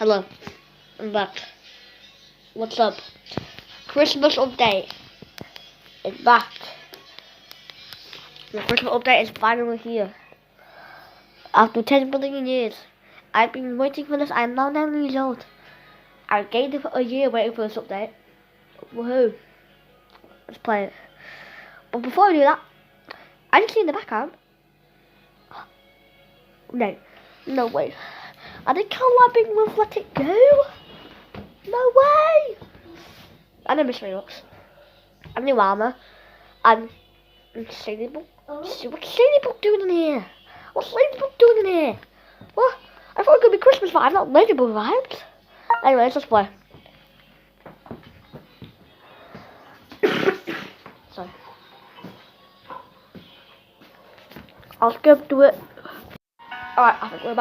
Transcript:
Hello, I'm back. What's up? Christmas update is back. The Christmas update is finally here. After 10 billion years, I've been waiting for this. I'm now 9 years old. I gained it for a year waiting for this update. Woohoo! Let's play it. But before I do that, I just see in the background. No way. Are they collabing with Let It Go? No way! And a mystery box. And new armor. And Ladybug. What's Ladybug doing in here? What's Ladybug doing in here? What? I thought it was going to be Christmas vibes, not Ladybug vibes. Anyways, let's play. Sorry. I'll skip to it. Alright, I think we're about